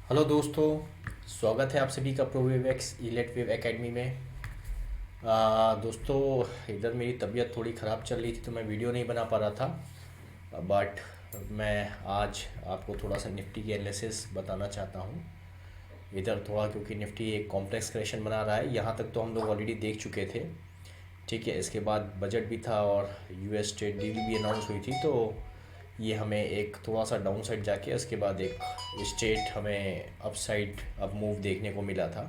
Hello दोस्तों। स्वागत है आप सभी का प्रोवेवेक्स इलेट वेव एकेडमी में। दोस्तों, इधर मेरी तबीयत थोड़ी ख़राब चल रही थी तो मैं वीडियो नहीं बना पा रहा था। बट मैं आज आपको थोड़ा सा निफ्टी की एनालिसिस बताना चाहता हूँ। इधर थोड़ा क्योंकि निफ्टी एक कॉम्प्लेक्स करेक्शन बना रहा है। यहाँ तक तो हम लोग ऑलरेडी देख चुके थे। ठीक है, इसके बाद बजट भी था और यूएस ट्रेड डील भी अनाउंस हुई थी, तो ये हमें एक थोड़ा सा डाउन साइड जाके उसके बाद एक स्ट्रेट हमें अप साइड अप मूव देखने को मिला था।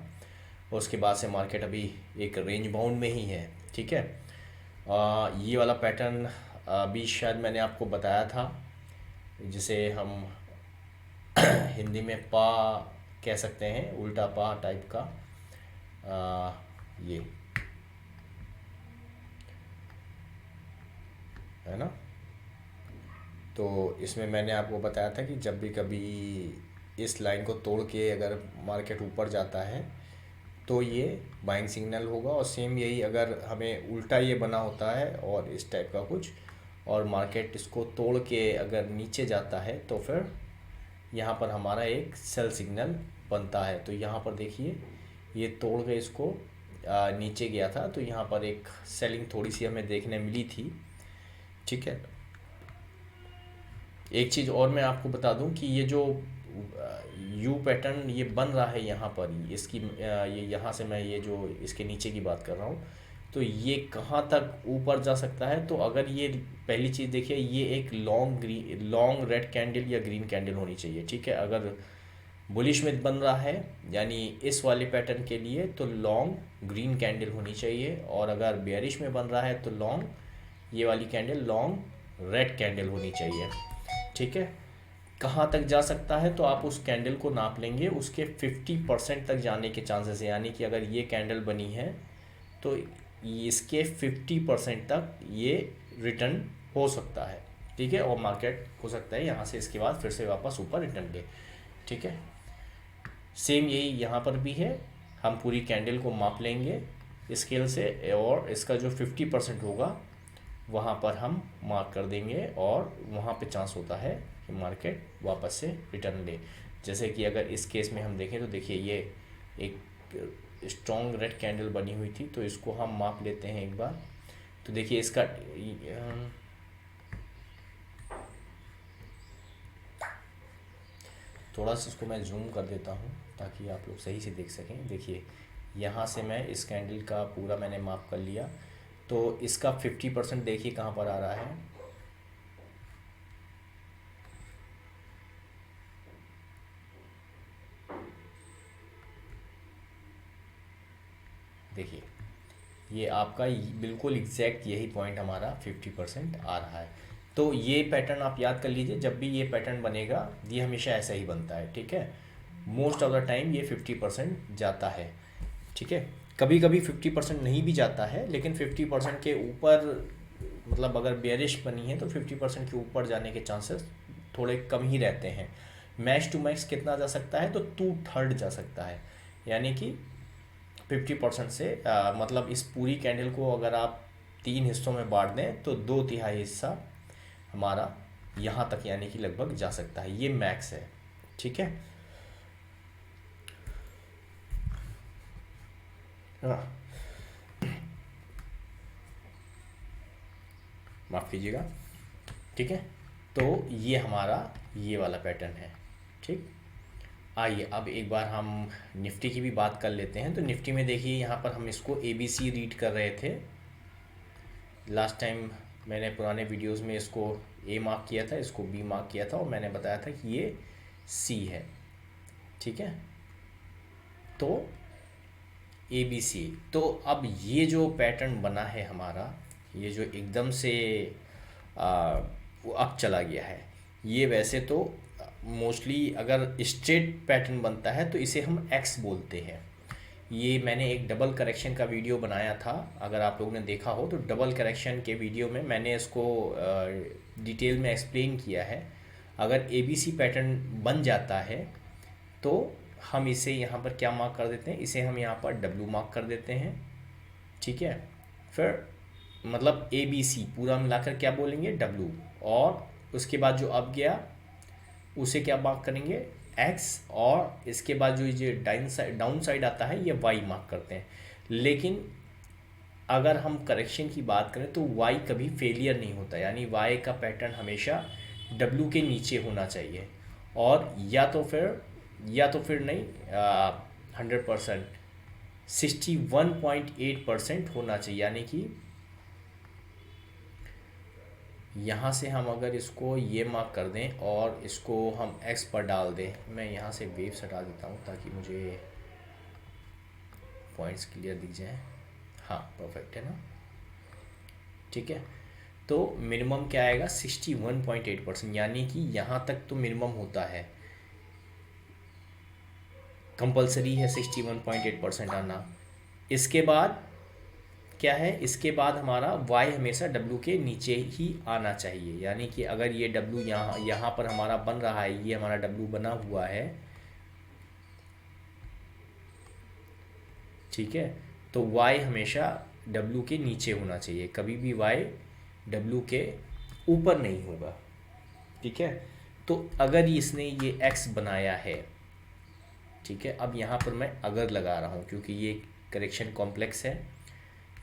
और उसके बाद से मार्केट अभी एक रेंज बाउंड में ही है। ठीक है। ये वाला पैटर्न अभी शायद मैंने आपको बताया था, जिसे हम हिंदी में पा कह सकते हैं, उल्टा पा टाइप का। ये है ना। तो इसमें मैंने आपको बताया था कि जब भी कभी इस लाइन को तोड़ के अगर मार्केट ऊपर जाता है तो ये बाइंग सिग्नल होगा, और सेम यही अगर हमें उल्टा ये बना होता है और इस टाइप का कुछ, और मार्केट इसको तोड़ के अगर नीचे जाता है तो फिर यहाँ पर हमारा एक सेल सिग्नल बनता है। तो यहाँ पर देखिए, ये तोड़ के इसको नीचे गया था, तो यहाँ पर एक सेलिंग थोड़ी सी हमें देखने मिली थी। ठीक है। एक चीज़ और मैं आपको बता दूं कि ये जो यू पैटर्न ये बन रहा है यहाँ पर, इसकी ये यहाँ से मैं ये जो इसके नीचे की बात कर रहा हूँ, तो ये कहाँ तक ऊपर जा सकता है। तो अगर ये पहली चीज़ देखिए, ये एक लॉन्ग रेड कैंडल या ग्रीन कैंडल होनी चाहिए। ठीक है। अगर बुलिश में बन रहा है यानी इस वाले पैटर्न के लिए तो लॉन्ग ग्रीन कैंडल होनी चाहिए, और अगर बेयरिश में बन रहा है तो लॉन्ग ये वाली कैंडल लॉन्ग रेड कैंडल होनी चाहिए। ठीक है। कहाँ तक जा सकता है तो आप उस कैंडल को नाप लेंगे, उसके 50% तक जाने के चांसेस हैं। यानी कि अगर ये कैंडल बनी है तो इसके 50% तक ये रिटर्न हो सकता है। ठीक है। और मार्केट हो सकता है यहाँ से इसके बाद फिर से वापस ऊपर रिटर्न ले। ठीक है। सेम यही यहाँ पर भी है। हम पूरी कैंडल को माप लेंगे स्केल से, और इसका जो 50% होगा वहाँ पर हम मार्क कर देंगे, और वहाँ पे चांस होता है कि मार्केट वापस से रिटर्न ले। जैसे कि अगर इस केस में हम देखें तो देखिए, ये एक स्ट्रॉन्ग रेड कैंडल बनी हुई थी, तो इसको हम माप लेते हैं एक बार। तो देखिए इसका थोड़ा सा इसको मैं जूम कर देता हूँ ताकि आप लोग सही से देख सकें। देखिए यहाँ से मैं इस कैंडल का पूरा मैंने माप कर लिया, तो इसका 50% देखिए कहाँ पर आ रहा है। देखिए ये आपका बिल्कुल एग्जैक्ट यही पॉइंट हमारा 50% आ रहा है। तो ये पैटर्न आप याद कर लीजिए, जब भी ये पैटर्न बनेगा ये हमेशा ऐसा ही बनता है। ठीक है। मोस्ट ऑफ द टाइम ये 50% जाता है। ठीक है। कभी कभी 50% नहीं भी जाता है, लेकिन 50% के ऊपर, मतलब अगर बेयरिश बनी है तो 50% के ऊपर जाने के चांसेस थोड़े कम ही रहते हैं। मैक्स टू मैक्स कितना जा सकता है तो 2/3 जा सकता है। यानी कि 50% से मतलब इस पूरी कैंडल को अगर आप 3 हिस्सों में बांट दें तो 2/3 हिस्सा हमारा यहाँ तक यानी कि लगभग जा सकता है। ये मैक्स है। ठीक है। हाँ, माफ़ कीजिएगा। ठीक है। तो ये हमारा ये वाला पैटर्न है। ठीक। आइए अब एक बार हम निफ्टी की भी बात कर लेते हैं। तो निफ्टी में देखिए, यहाँ पर हम इसको ABC रीड कर रहे थे। लास्ट टाइम मैंने पुराने वीडियोस में इसको A मार्क किया था, इसको B मार्क किया था, और मैंने बताया था कि ये C है। ठीक है। तो ABC, तो अब ये जो पैटर्न बना है हमारा, ये जो एकदम से वो अप चला गया है, ये वैसे तो मोस्टली अगर स्ट्रेट पैटर्न बनता है तो इसे हम X बोलते हैं। ये मैंने एक डबल करेक्शन का वीडियो बनाया था, अगर आप लोगों ने देखा हो तो डबल करेक्शन के वीडियो में मैंने इसको डिटेल में एक्सप्लेन किया है। अगर ABC पैटर्न बन जाता है तो हम इसे यहाँ पर क्या मार्क कर देते हैं, इसे हम यहाँ पर W मार्क कर देते हैं। ठीक है। फिर मतलब ABC पूरा मिलाकर क्या बोलेंगे W, और उसके बाद जो अब गया उसे क्या मार्क करेंगे एक्स और इसके बाद जो ये डाउन साइड आता है ये वाई मार्क करते हैं। लेकिन अगर हम करेक्शन की बात करें तो वाई कभी फेलियर नहीं होता, यानी वाई का पैटर्न हमेशा डब्ल्यू के नीचे होना चाहिए। और या तो फिर नहीं, 100%, 61.8% होना चाहिए। यानी कि यहाँ से हम अगर इसको ये मार्क कर दें और इसको हम एक्स पर डाल दें, मैं यहाँ से वेव्स हटा देता हूँ ताकि मुझे पॉइंट्स क्लियर दिख जाए। हाँ, परफेक्ट है ना, ठीक है। तो मिनिमम क्या आएगा, 61.8%, यानी कि यहाँ तक तो मिनिमम होता है, कंपलसरी है 61.8% आना। इसके बाद क्या है, इसके बाद हमारा y हमेशा w के नीचे ही आना चाहिए। यानी कि अगर ये w यहाँ पर हमारा बन रहा है, ये हमारा w बना हुआ है, ठीक है, तो y हमेशा w के नीचे होना चाहिए, कभी भी y w के ऊपर नहीं होगा, ठीक है। तो अगर इसने ये x बनाया है, ठीक है, अब यहाँ पर मैं अगर लगा रहा हूँ क्योंकि ये करेक्शन कॉम्प्लेक्स है,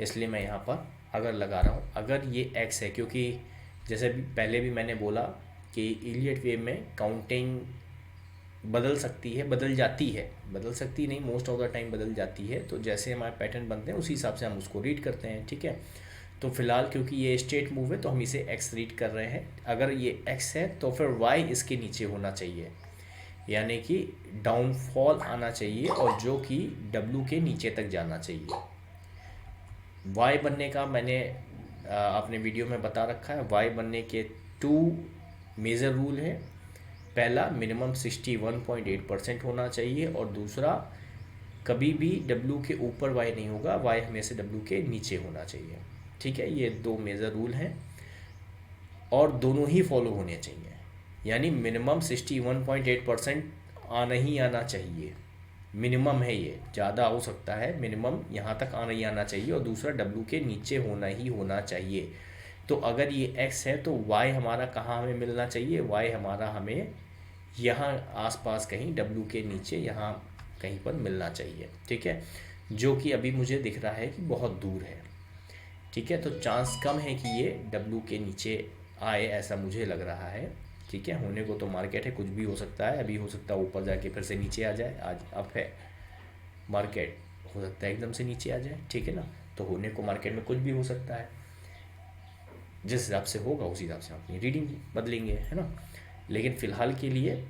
इसलिए मैं यहाँ पर अगर लगा रहा हूँ। अगर ये x है, क्योंकि जैसे भी पहले भी मैंने बोला कि इलियट वेव में काउंटिंग बदल सकती है, बदल सकती नहीं, मोस्ट ऑफ द टाइम बदल जाती है। तो जैसे हमारे पैटर्न बनते हैं उसी हिसाब से हम उसको रीड करते हैं, ठीक है। तो फिलहाल क्योंकि ये स्ट्रेट मूव है तो हम इसे x रीड कर रहे हैं। अगर ये x है तो फिर y इसके नीचे होना चाहिए, यानी कि डाउनफॉल आना चाहिए और जो कि w के नीचे तक जाना चाहिए। y बनने का मैंने अपने वीडियो में बता रखा है। y बनने के 2 मेजर रूल है। पहला, मिनिमम 61.8% होना चाहिए, और दूसरा, कभी भी w के ऊपर y नहीं होगा, y हमेशा w के नीचे होना चाहिए, ठीक है। ये 2 मेजर रूल हैं और दोनों ही फॉलो होने चाहिए। यानी मिनिमम 61.8% आना ही आना चाहिए, मिनिमम है, ये ज़्यादा हो सकता है, मिनिमम यहाँ तक आना ही आना चाहिए, और दूसरा w के नीचे होना ही होना चाहिए। तो अगर ये x है तो y हमारा कहाँ हमें मिलना चाहिए, y हमारा हमें यहाँ आसपास कहीं w के नीचे यहाँ कहीं पर मिलना चाहिए, ठीक है, जो कि अभी मुझे दिख रहा है कि बहुत दूर है, ठीक है। तो चांस कम है कि ये w के नीचे आए, ऐसा मुझे लग रहा है, ठीक है। होने को तो मार्केट है, कुछ भी हो सकता है, अभी हो सकता है ऊपर जाके फिर से नीचे आ जाए, आज अब है मार्केट, हो सकता है एकदम से नीचे आ जाए, ठीक है ना। तो होने को मार्केट में कुछ भी हो सकता है, जिस हिसाब से होगा उसी हिसाब से हम अपनी रीडिंग बदलेंगे, है ना। लेकिन फ़िलहाल के लिए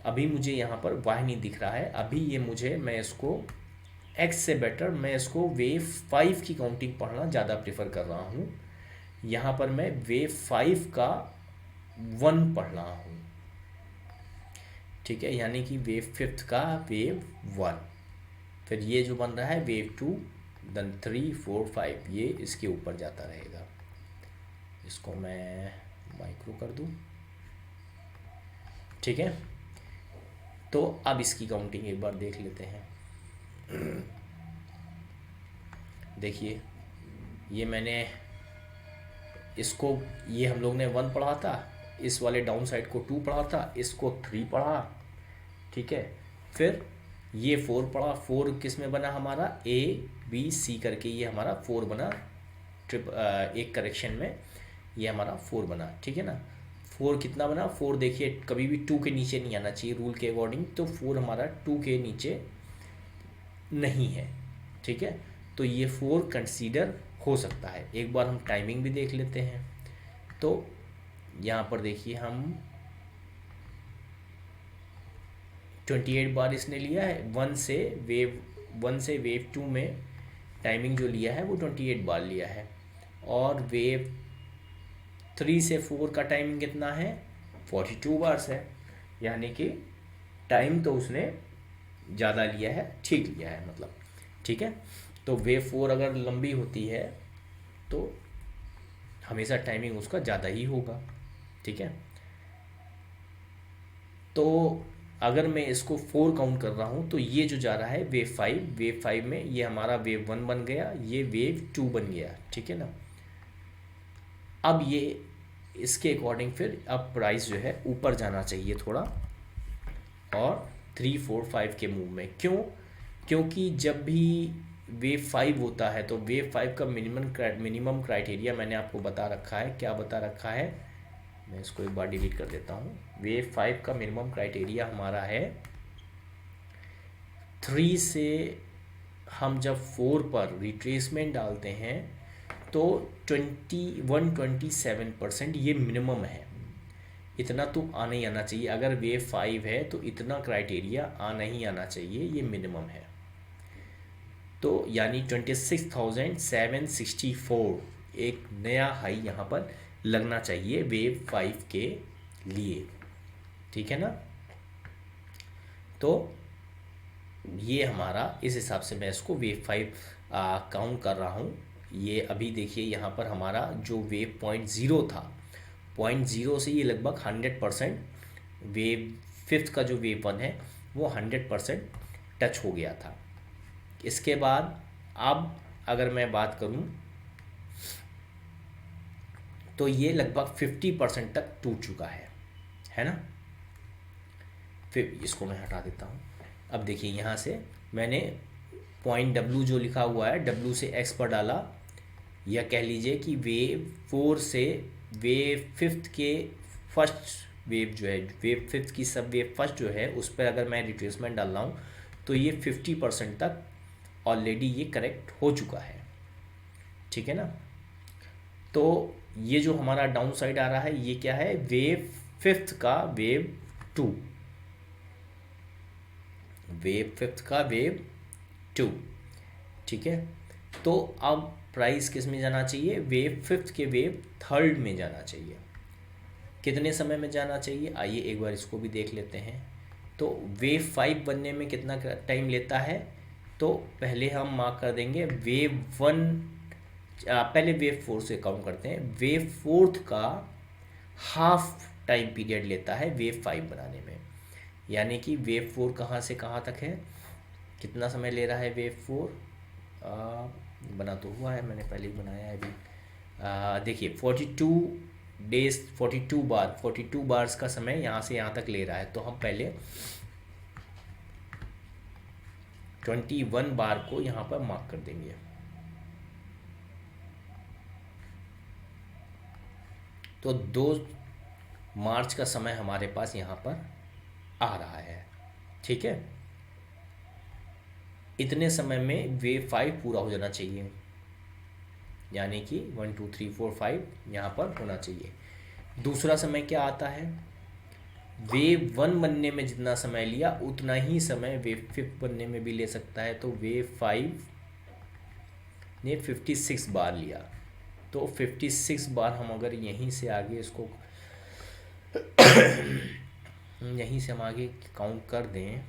अभी मुझे यहाँ पर वाई नहीं दिख रहा है, अभी ये मैं इसको x से बेटर मैं इसको वेव 5 की काउंटिंग पढ़ना ज़्यादा प्रेफर कर रहा हूँ। यहाँ पर मैं वेव 5 का 1 पढ़ रहा हूँ, ठीक है, यानी कि वेव 5 का वेव 1, फिर ये जो बन रहा है वेव 2, देन 3, 4, 5, ये इसके ऊपर जाता रहेगा। इसको मैं माइक्रो कर दूँ, ठीक है। तो अब इसकी काउंटिंग एक बार देख लेते हैं। देखिए, ये मैंने इसको, ये हम लोग ने 1 पढ़ा था, इस वाले डाउन साइड को 2 पढ़ा था, इसको 3 पढ़ा, ठीक है। फिर ये 4 पढ़ा, 4 किस में बना हमारा, A B C करके ये हमारा 4 बना, एक करेक्शन में ये हमारा 4 बना, ठीक है ना। 4 कितना बना, 4 देखिए कभी भी 2 के नीचे नहीं आना चाहिए रूल के अकॉर्डिंग, तो 4 हमारा 2 के नीचे नहीं है, ठीक है। तो ये 4 कंसीडर हो सकता है। एक बार हम टाइमिंग भी देख लेते हैं। तो यहाँ पर देखिए, हम 28 बार इसने लिया है, 1 से वेव 2 में टाइमिंग जो लिया है वो 28 बार लिया है, और वेव 3 से 4 का टाइमिंग कितना है, 42 बार्स है, यानी कि टाइम तो उसने ज़्यादा लिया है, ठीक लिया है मतलब, ठीक है। तो वेव 4 अगर लंबी होती है तो हमेशा टाइमिंग उसका ज़्यादा ही होगा, ठीक है। तो अगर मैं इसको 4 काउंट कर रहा हूँ तो ये जो जा रहा है वेव 5 में ये हमारा वेव 1 बन गया, ये वेव 2 बन गया, ठीक है ना। अब ये इसके अकॉर्डिंग फिर अब प्राइस जो है ऊपर जाना चाहिए थोड़ा, और 3 4 5 के मूव में। क्यों? क्योंकि जब भी वेव 5 होता है तो वेव 5 का मिनिमम क्राइटेरिया मैंने आपको बता रखा है। क्या बता रखा है? मैं इसको एक बार डिलीट कर देता हूँ। वेव 5 का मिनिमम क्राइटेरिया हमारा है 3 से हम जब 4 पर रिट्रेसमेंट डालते हैं तो 127% ये मिनिमम है। इतना तो आना ही आना चाहिए। अगर वेव 5 है तो इतना क्राइटेरिया आना ही आना चाहिए, ये मिनिमम है। तो यानी 26,764 एक नया हाई यहाँ पर लगना चाहिए वेव 5 के लिए, ठीक है ना। तो ये हमारा, इस हिसाब से मैं इसको वेव 5 काउंट कर रहा हूँ। ये अभी देखिए यहाँ पर हमारा जो वेव 0.0 था, 0.0 से ये लगभग 100% वेव 5 का जो वेव 1 है वो 100% टच हो गया था। इसके बाद अब अगर मैं बात करूं तो ये लगभग 50% तक टूट चुका है ना। फिर इसको मैं हटा देता हूं। अब देखिए यहाँ से मैंने पॉइंट डब्ल्यू जो लिखा हुआ है, डब्ल्यू से एक्स पर डाला, या कह लीजिए कि वेव 4 से वेव 5 के फर्स्ट वेव जो है, वेव 5 की सब वेव फर्स्ट जो है उस पर अगर मैं रिट्रेसमेंट डाल रहा हूँ तो ये 50% तक ऑलरेडी ये करेक्ट हो चुका है, ठीक है ना। तो ये जो हमारा डाउन साइड आ रहा है ये क्या है? वेव 5 का वेव 2, वेव 5 का वेव 2, ठीक है। तो अब प्राइस किस में जाना चाहिए? वेव 5 के वेव 3 में जाना चाहिए। कितने समय में जाना चाहिए? आइए एक बार इसको भी देख लेते हैं। तो वेव 5 बनने में कितना टाइम लेता है? तो पहले हम मार्क कर देंगे वेव 1, पहले वेव 4 से काउंट करते हैं। वेव 4 का हाफ टाइम पीरियड लेता है वेव 5 बनाने में। यानी कि वेव 4 कहाँ से कहाँ तक है, कितना समय ले रहा है वेव 4? बना तो हुआ है, मैंने पहले ही बनाया है अभी। देखिए 42 डेज, 42 बार्स का समय यहाँ से यहाँ तक ले रहा है। तो हम पहले 21 बार को यहाँ पर मार्क कर देंगे। तो 2 मार्च का समय हमारे पास यहाँ पर आ रहा है, ठीक है। इतने समय में वेव 5 पूरा हो जाना चाहिए, यानी कि 1 2 3 4 5 यहाँ पर होना चाहिए। दूसरा समय क्या आता है? वेव 1 बनने में जितना समय लिया उतना ही समय वेव 5 बनने में भी ले सकता है। तो वेव 5 ने 56 बार लिया, तो 56 बार हम अगर यहीं से आगे इसको यहीं से हम आगे काउंट कर दें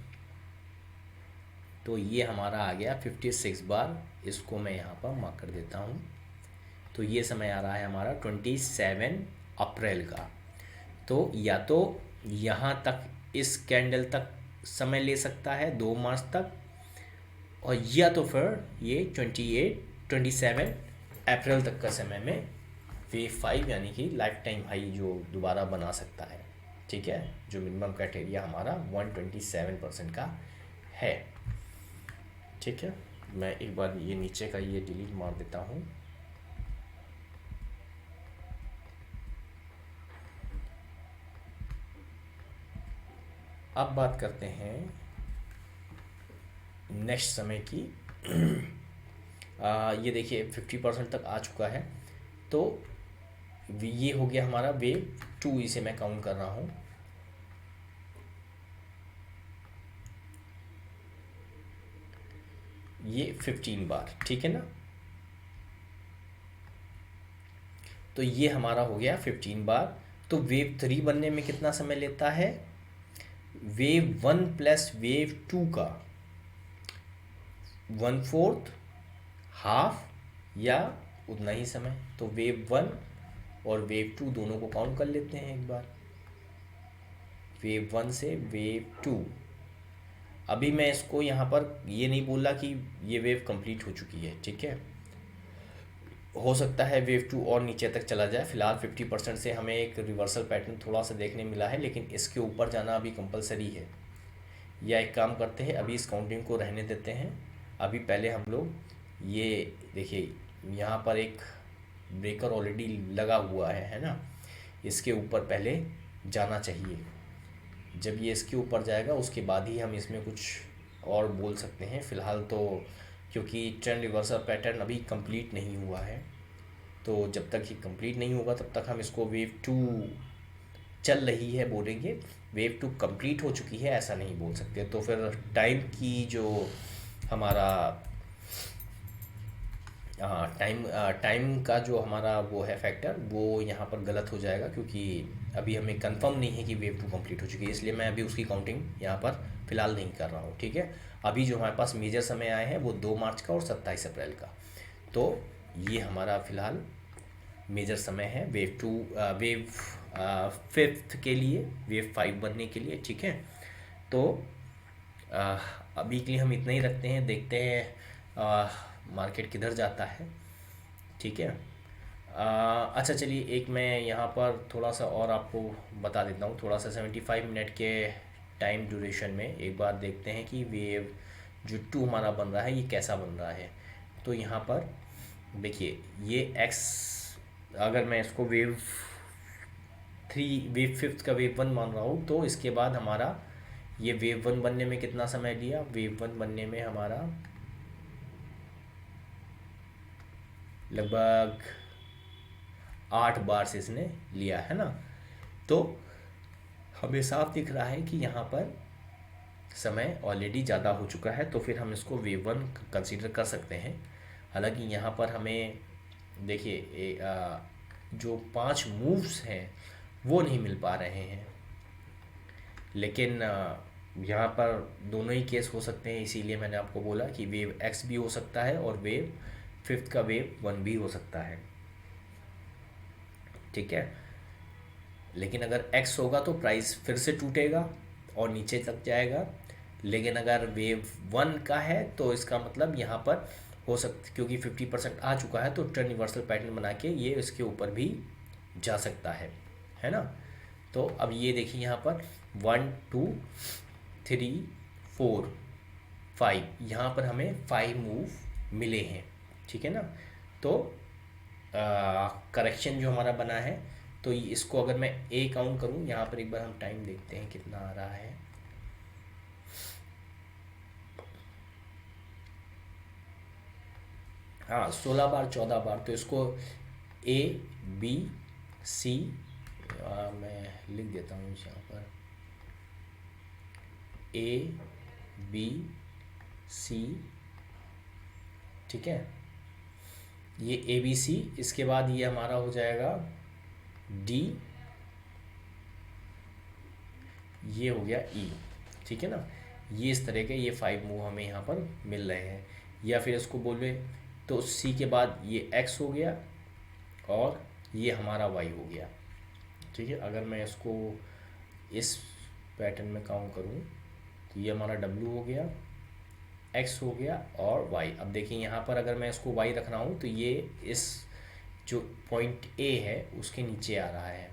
तो ये हमारा आ गया 56 बार। इसको मैं यहाँ पर मार्क कर देता हूँ। तो ये समय आ रहा है हमारा 27 अप्रैल का। तो या तो यहाँ तक इस कैंडल तक समय ले सकता है 2 मार्च तक, और या तो फिर ये 27 अप्रैल तक का समय में वेव 5 यानी कि लाइफ टाइम हाई जो दोबारा बना सकता है, ठीक है। जो मिनिमम क्राइटेरिया हमारा 127% का है, ठीक है। मैं एक बार ये नीचे का ये डिलीट मार देता हूँ। अब बात करते हैं नेक्स्ट समय की। ये देखिए 50% तक आ चुका है। तो ये हो गया हमारा वेव 2, इसे मैं काउंट कर रहा हूँ। ये 15 बार, ठीक है ना। तो ये हमारा हो गया 15 बार। तो वेव 3 बनने में कितना समय लेता है? वेव 1 प्लस वेव 2 का 1/4, हाफ या उतना ही समय। तो वेव 1 और वेव 2 दोनों को काउंट कर लेते हैं एक बार। वेव 1 से वेव 2। अभी मैं इसको यहाँ पर ये नहीं बोला कि ये वेव कंप्लीट हो चुकी है, ठीक है। हो सकता है वेव 2 और नीचे तक चला जाए। फिलहाल 50% से हमें एक रिवर्सल पैटर्न थोड़ा सा देखने मिला है, लेकिन इसके ऊपर जाना अभी कंपलसरी है। या एक काम करते हैं, अभी इस काउंटिंग को रहने देते हैं। अभी पहले हम लोग ये देखिए, यहाँ पर एक ब्रेकर ऑलरेडी लगा हुआ है ना, इसके ऊपर पहले जाना चाहिए। जब ये इसके ऊपर जाएगा उसके बाद ही हम इसमें कुछ और बोल सकते हैं। फ़िलहाल तो क्योंकि ट्रेंड रिवर्सल पैटर्न अभी कंप्लीट नहीं हुआ है, तो जब तक ये कंप्लीट नहीं होगा तब तक हम इसको वेव टू चल रही है बोलेंगे। वेव टू कंप्लीट हो चुकी है ऐसा नहीं बोल सकते, तो फिर टाइम की जो हमारा टाइम का जो हमारा वो है फैक्टर, वो यहाँ पर गलत हो जाएगा, क्योंकि अभी हमें कंफर्म नहीं है कि वेव टू कंप्लीट हो चुकी है, इसलिए मैं अभी उसकी काउंटिंग यहाँ पर फ़िलहाल नहीं कर रहा हूँ। ठीक है, अभी जो हमारे पास मेजर समय आए हैं वो 2 मार्च का और 27 अप्रैल का, तो ये हमारा फ़िलहाल मेजर समय है वेव फिफ्थ के लिए, वेव 5 बनने के लिए। ठीक है, तो आ, अभी के लिए हम इतना ही रखते हैं, देखते हैं मार्केट किधर जाता है। ठीक है, अच्छा चलिए, एक मैं यहाँ पर थोड़ा सा और आपको बता देता हूँ, थोड़ा सा 75 मिनट के टाइम ड्यूरेशन में एक बार देखते हैं कि वेव जो 2 हमारा बन रहा है ये कैसा बन रहा है। तो यहाँ पर देखिए, ये एक्स, अगर मैं इसको वेव 3, वेव फिफ्थ का वेव 1 मान रहा हूँ, तो इसके बाद हमारा ये वेव 1 बनने में कितना समय लिया, वेव 1 बनने में हमारा लगभग 8 बार से इसने लिया है ना। तो हमें साफ दिख रहा है कि यहाँ पर समय ऑलरेडी ज़्यादा हो चुका है, तो फिर हम इसको वेव 1 कंसीडर कर सकते हैं। हालांकि यहाँ पर हमें देखिए जो 5 मूव्स हैं वो नहीं मिल पा रहे हैं, लेकिन यहाँ पर दोनों ही केस हो सकते हैं, इसीलिए मैंने आपको बोला कि वेव एक्स भी हो सकता है और वेव फिफ्थ का वेव 1 भी हो सकता है। ठीक है, लेकिन अगर एक्स होगा तो प्राइस फिर से टूटेगा और नीचे तक जाएगा, लेकिन अगर वेव 1 का है तो इसका मतलब यहाँ पर हो सकता, क्योंकि 50% आ चुका है, तो ट्रेंड रिवर्सल पैटर्न बना के ये इसके ऊपर भी जा सकता है ना। तो अब ये देखिए यहाँ पर 1 2 3 4 5, यहाँ पर हमें 5 मूव मिले हैं। ठीक है ना, तो करेक्शन जो हमारा बना है, तो इसको अगर मैं ए काउंट करूँ, यहाँ पर एक बार हम टाइम देखते हैं कितना आ रहा है। हाँ, 16 बार 14 बार, तो इसको ए बी सी, मैं लिख देता हूँ यहाँ पर ए बी सी। ठीक है, ये ए बी सी, इसके बाद ये हमारा हो जाएगा डी, ये हो गया ई। ठीक है ना, ये इस तरह के ये 5 मूव हमें यहाँ पर मिल रहे हैं। या फिर इसको बोले तो सी के बाद ये एक्स हो गया और ये हमारा वाई हो गया। ठीक है, अगर मैं इसको इस पैटर्न में काउंट करूँ तो ये हमारा डब्ल्यू हो गया, एक्स हो गया और वाई। अब देखिए यहाँ पर अगर मैं इसको वाई रख रहा हूँ तो ये इस जो पॉइंट ए है उसके नीचे आ रहा है।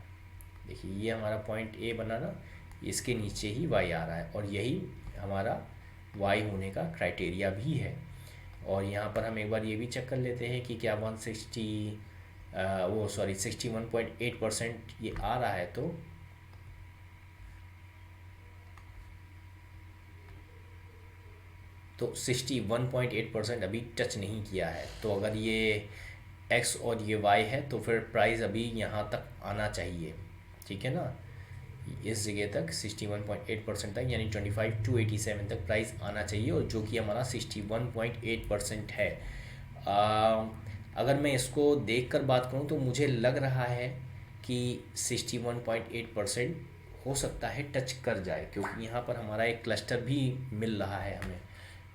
देखिए ये हमारा पॉइंट ए बना ना, इसके नीचे ही वाई आ रहा है, और यही हमारा वाई होने का क्राइटेरिया भी है। और यहाँ पर हम एक बार ये भी चेक कर लेते हैं कि क्या 61.8% ये आ रहा है। तो 61.8% अभी टच नहीं किया है। तो अगर ये एक्स और ये वाई है तो फिर प्राइस अभी यहाँ तक आना चाहिए। ठीक है ना, इस जगह तक 61.8% तक, यानी 25 to 87 तक प्राइस आना चाहिए, और जो कि हमारा 61.8% है। अगर मैं इसको देख कर बात करूँ तो मुझे लग रहा है कि 61.8% हो सकता है टच कर जाए, क्योंकि यहाँ पर हमारा एक क्लस्टर भी मिल रहा है हमें।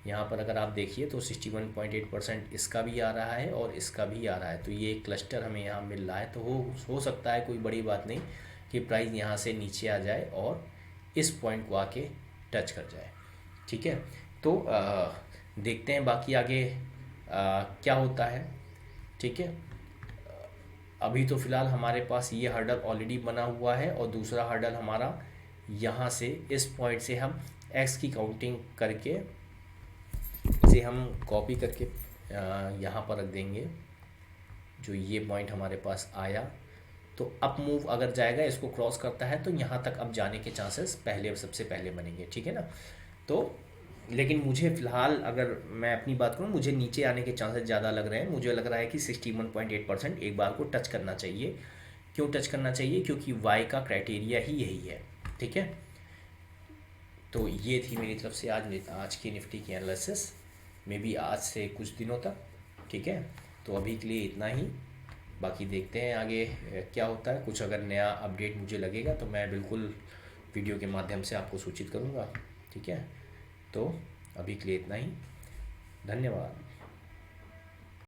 यहाँ पर अगर आप देखिए तो 61.8% इसका भी आ रहा है और इसका भी आ रहा है, तो ये एक क्लस्टर हमें यहाँ मिल रहा है। तो हो सकता है, कोई बड़ी बात नहीं, कि प्राइस यहाँ से नीचे आ जाए और इस पॉइंट को आके टच कर जाए। ठीक है, तो देखते हैं बाकी आगे क्या होता है। ठीक है, अभी तो फ़िलहाल हमारे पास ये हर्डल ऑलरेडी बना हुआ है, और दूसरा हर्डल हमारा यहाँ से इस पॉइंट से हम एक्स की काउंटिंग करके इसे हम कॉपी करके यहाँ पर रख देंगे। जो ये पॉइंट हमारे पास आया, तो अप मूव अगर जाएगा, इसको क्रॉस करता है, तो यहाँ तक अब जाने के चांसेस पहले सबसे पहले बनेंगे, ठीक है ना। तो लेकिन मुझे फ़िलहाल अगर मैं अपनी बात करूँ, मुझे नीचे आने के चांसेस ज़्यादा लग रहे हैं। मुझे लग रहा है कि 61.8% एक बार को टच करना चाहिए। क्यों टच करना चाहिए? क्योंकि वाई का क्राइटेरिया ही यही है, ठीक है। तो ये थी मेरी तरफ से आज की निफ्टी की एनालिसिस, मे बी आज से कुछ दिनों तक, ठीक है। तो अभी के लिए इतना ही, बाकी देखते हैं आगे क्या होता है। कुछ अगर नया अपडेट मुझे लगेगा तो मैं बिल्कुल वीडियो के माध्यम से आपको सूचित करूँगा, ठीक है। तो अभी के लिए इतना ही, धन्यवाद।